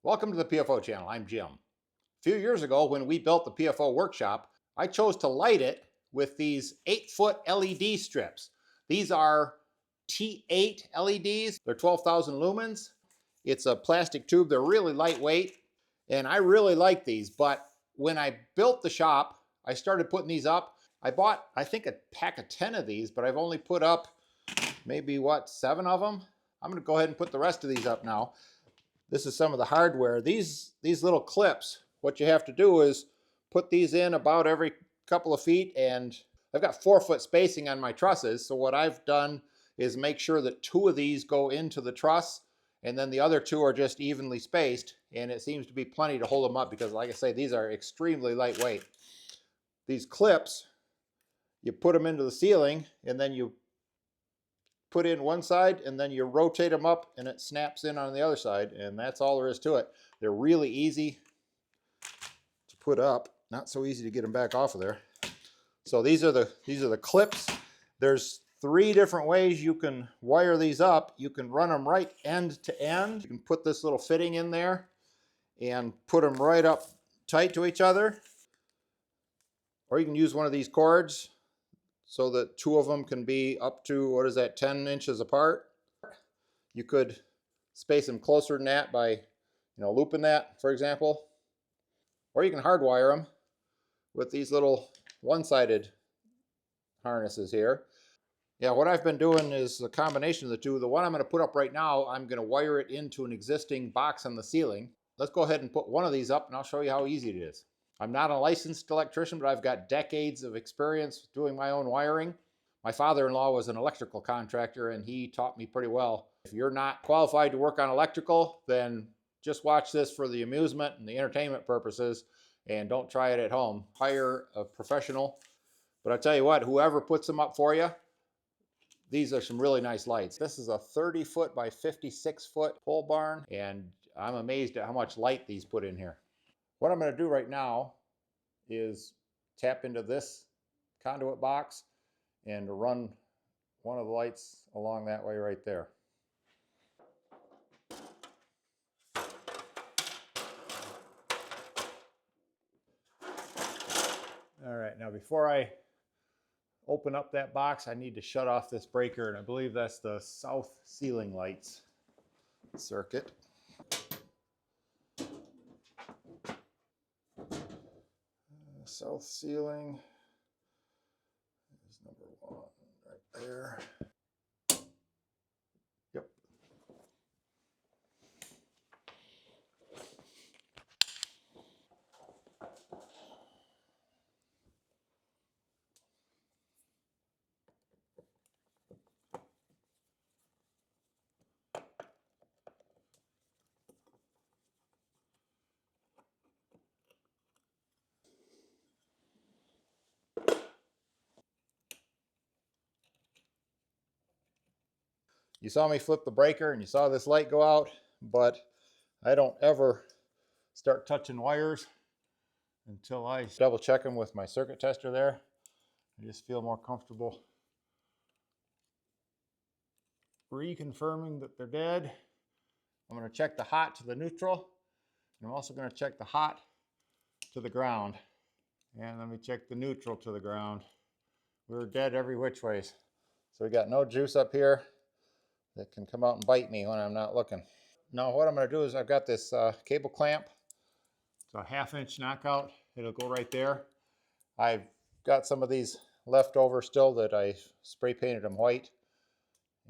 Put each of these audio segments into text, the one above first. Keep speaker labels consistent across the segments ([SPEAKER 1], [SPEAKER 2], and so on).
[SPEAKER 1] Welcome to the PFO channel. I'm Jim. A few years ago when we built the PFO workshop, I chose to light it with these 8-foot LED strips. These are T8 LEDs. They're 12,000 lumens. It's a plastic tube. They're really lightweight and I really like these, but when I built the shop, I started putting these up. I bought, I think, a pack of 10 of these, but I've only put up maybe, 7 of them? I'm going to go ahead and put the rest of these up now. This is some of the hardware. These little clips, what you have to do is put these in about every couple of feet, and I've got 4-foot spacing on my trusses. So what I've done is make sure that 2 of these go into the truss, and then the other 2 are just evenly spaced, and it seems to be plenty to hold them up because, like I say, these are extremely lightweight. These clips, you put them into the ceiling, and then you put in one side and then you rotate them up and it snaps in on the other side, and that's all there is to it. They're really easy to put up, not so easy to get them back off of there. So these are the clips. There's 3 different ways you can wire these up. You can run them right end to end. You can put this little fitting in there and put them right up tight to each other, or you can use one of these cords so that 2 of them can be up to, what is that, 10 inches apart. You could space them closer than that by, looping that, for example. Or you can hardwire them with these little one-sided harnesses here. Yeah, what I've been doing is a combination of the 2. The one I'm going to put up right now, I'm going to wire it into an existing box on the ceiling. Let's go ahead and put one of these up and I'll show you how easy it is. I'm not a licensed electrician, but I've got decades of experience doing my own wiring. My father-in-law was an electrical contractor and he taught me pretty well. If you're not qualified to work on electrical, then just watch this for the amusement and the entertainment purposes and don't try it at home. Hire a professional. But I tell you what, whoever puts them up for you, these are some really nice lights. This is a 30-foot by 56-foot pole barn, and I'm amazed at how much light these put in here. What I'm going to do right now is tap into this conduit box and run one of the lights along that way right there. All right, now before I open up that box, I need to shut off this breaker, and I believe that's the south ceiling lights circuit. South ceiling is number 1 right there. Yep. You saw me flip the breaker and you saw this light go out, but I don't ever start touching wires until I double check them with my circuit tester there. I just feel more comfortable reconfirming that they're dead. I'm going to check the hot to the neutral, and I'm also going to check the hot to the ground. And let me check the neutral to the ground. We're dead every which ways. So we got no juice up here that can come out and bite me when I'm not looking. Now what I'm going to do is I've got this cable clamp. It's a 1/2-inch knockout. It'll go right there. I've got some of these left over still that I spray painted them white.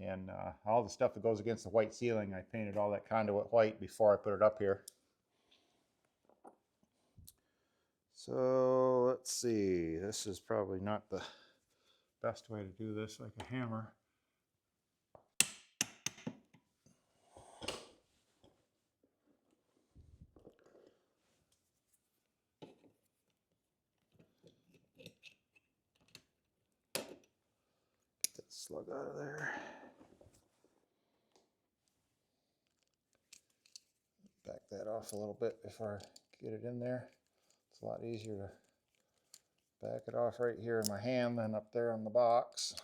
[SPEAKER 1] And all the stuff that goes against the white ceiling, I painted all that conduit white before I put it up here. So let's see, this is probably not the best way to do this, like a hammer. Get that slug out of there. Back that off a little bit before I get it in there. It's a lot easier to back it off right here in my hand than up there on the box.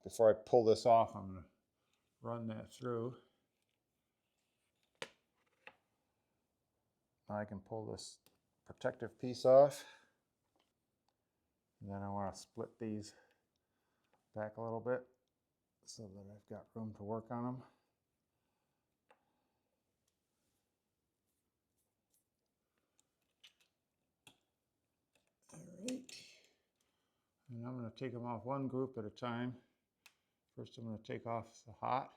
[SPEAKER 1] before I pull this off, I'm going to run that through. Now I can pull this protective piece off. And then I want to split these back a little bit so that I've got room to work on them. All right. And I'm going to take them off one group at a time. First, I'm going to take off the hot.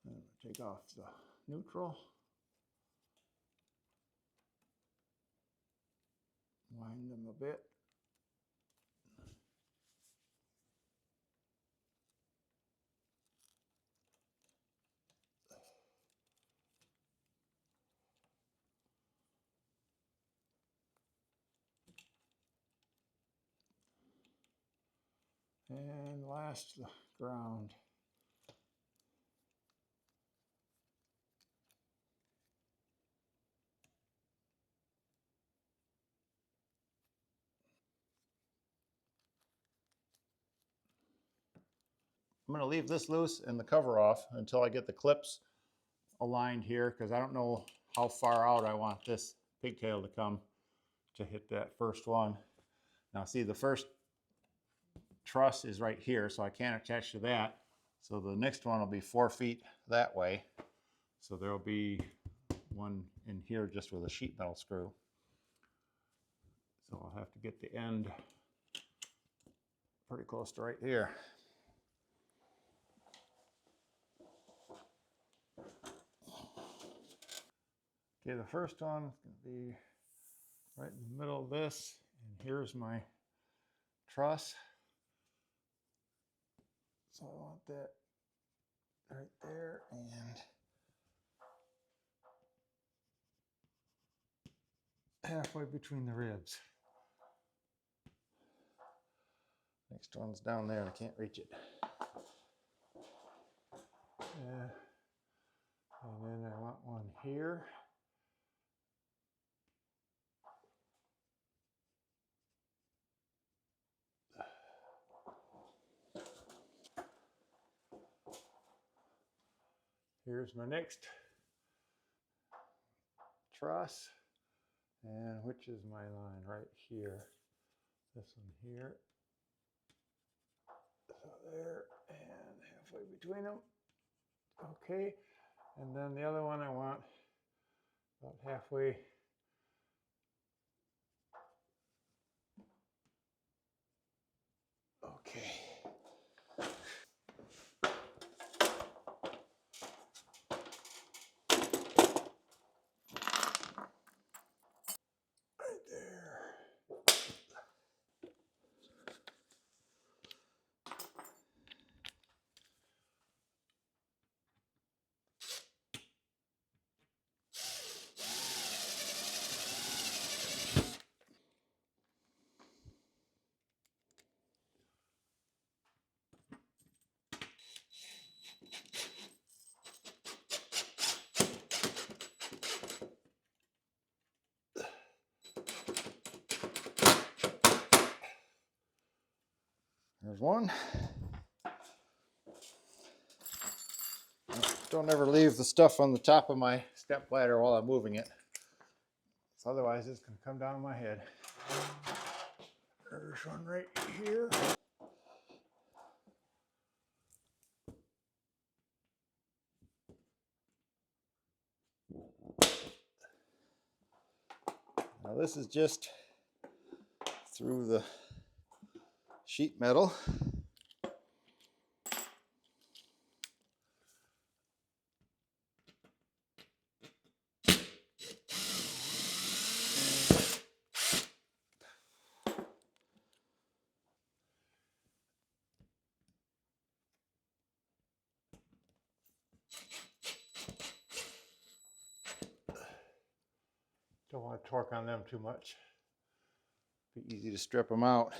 [SPEAKER 1] And take off the neutral. Wind them a bit. And last, the ground. I'm going to leave this loose and the cover off until I get the clips aligned here, because I don't know how far out I want this pigtail to come to hit that first one. Now see, the first truss is right here, so I can't attach to that. So the next one will be 4 feet that way. So there'll be one in here just with a sheet metal screw. So I'll have to get the end pretty close to right here. Okay, the first one is going to be right in the middle of this, and here's my truss. So I want that right there, and halfway between the ribs. Next one's down there and I can't reach it. And then I want one here. Here's my next truss, and which is my line right here. This one here. So there, and halfway between them. Okay, and then the other one I want about halfway. Okay. Right there. There's one. Don't ever leave the stuff on the top of my step ladder while I'm moving it. So otherwise it's going to come down my head. There's one right here. Now this is just through the sheet metal. Don't want to torque on them too much. Be easy to strip them out.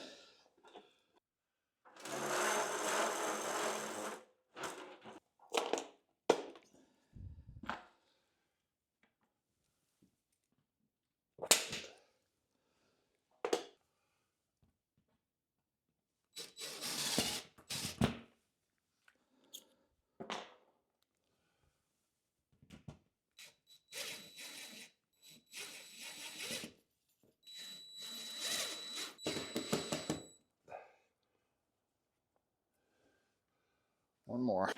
[SPEAKER 1] One more.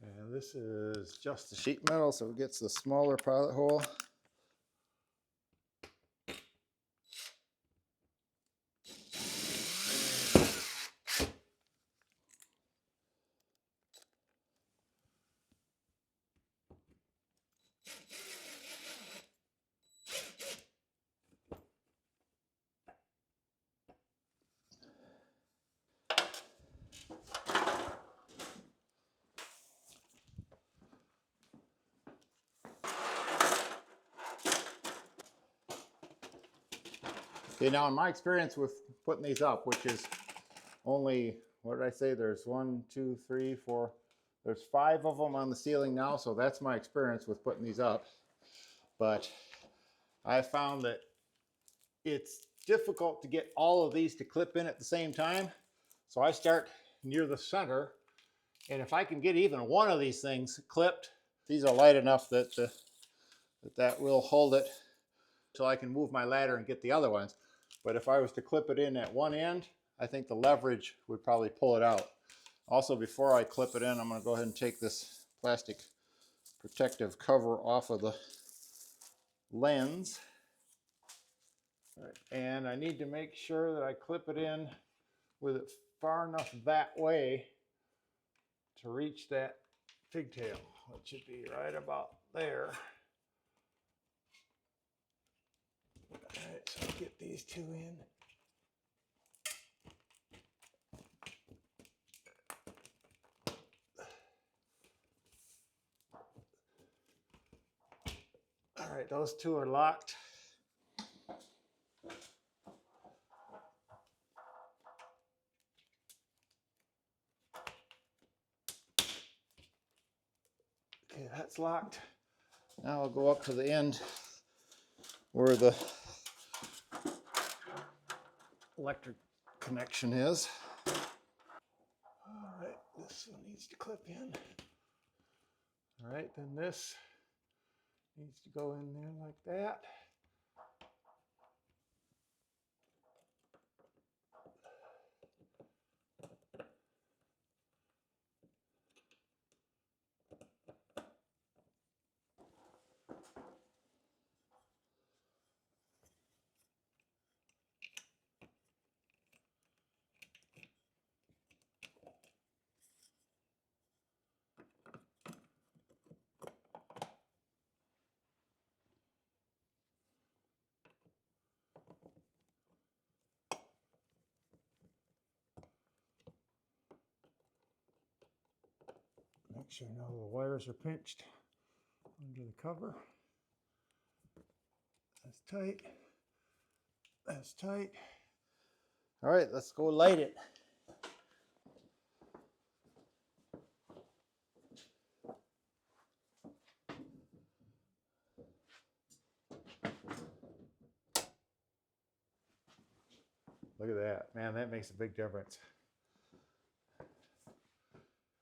[SPEAKER 1] And this is just the sheet metal, so it gets the smaller pilot hole. Okay, now in my experience with putting these up, which is only, what did I say? There's 1, 2, 3, 4, there's 5 of them on the ceiling now, so that's my experience with putting these up. But I found that it's difficult to get all of these to clip in at the same time. So I start near the center, and if I can get even one of these things clipped, these are light enough that that will hold it till I can move my ladder and get the other ones. But if I was to clip it in at one end, I think the leverage would probably pull it out. Also, before I clip it in, I'm going to go ahead and take this plastic protective cover off of the lens. Right. And I need to make sure that I clip it in with it far enough that way to reach that pigtail. It should be right about there. All right, so I'll get these two in. All right, those two are locked. Okay, that's locked. Now I'll go up to the end where the electric connection is. All right, this one needs to clip in. All right, then this needs to go in there like that. Make sure none of the wires are pinched under the cover. That's tight. That's tight. All right, let's go light it. Look at that, man, that makes a big difference.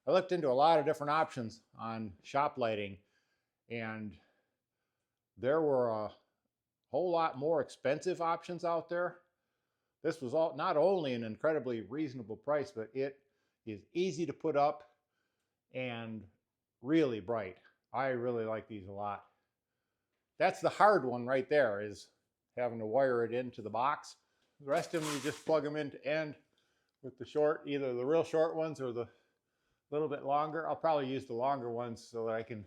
[SPEAKER 1] I looked into a lot of different options on shop lighting, and there were a whole lot more expensive options out there. This was all not only an incredibly reasonable price, but it is easy to put up and really bright. I really like these a lot. That's the hard one right there, is having to wire it into the box. The rest of them, you just plug them into end with the short, either the real short ones or the little bit longer. I'll probably use the longer ones so that I can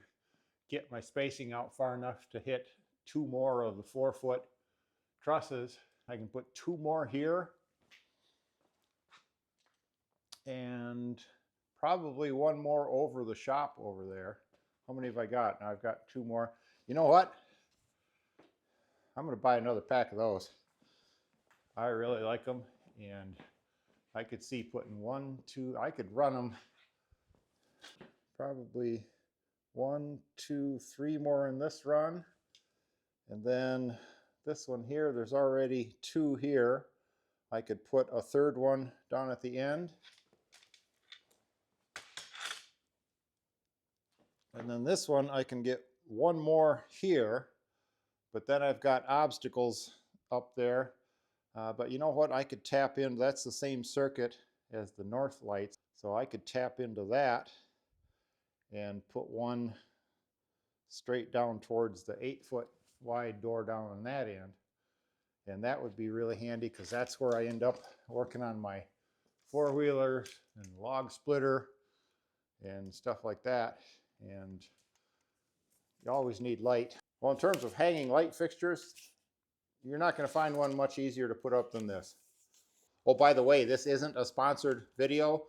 [SPEAKER 1] get my spacing out far enough to hit 2 more of the 4-foot trusses. I can put 2 more here. And probably 1 more over the shop over there. How many have I got? Now I've got 2 more. You know what? I'm going to buy another pack of those. I really like them, and I could see putting 1, 2, I could run them probably 1, 2, 3 more in this run. And then this one here, there's already 2 here. I could put a 3rd one down at the end. And then this one, I can get 1 more here, but then I've got obstacles up there. But you know what? I could tap in, that's the same circuit as the north lights. So I could tap into that and put 1 straight down towards the 8-foot wide door down on that end. And that would be really handy because that's where I end up working on my 4-wheelers and log splitter and stuff like that. And you always need light. Well, in terms of hanging light fixtures, you're not going to find one much easier to put up than this. Oh, by the way, this isn't a sponsored video.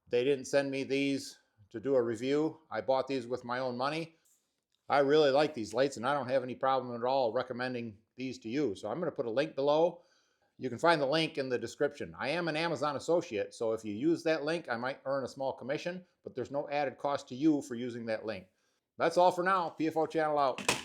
[SPEAKER 1] They didn't send me these to do a review. I bought these with my own money. I really like these lights, and I don't have any problem at all recommending these to you. So I'm going to put a link below. You can find the link in the description. I am an Amazon associate, so if you use that link, I might earn a small commission, but there's no added cost to you for using that link. That's all for now. PFO channel out.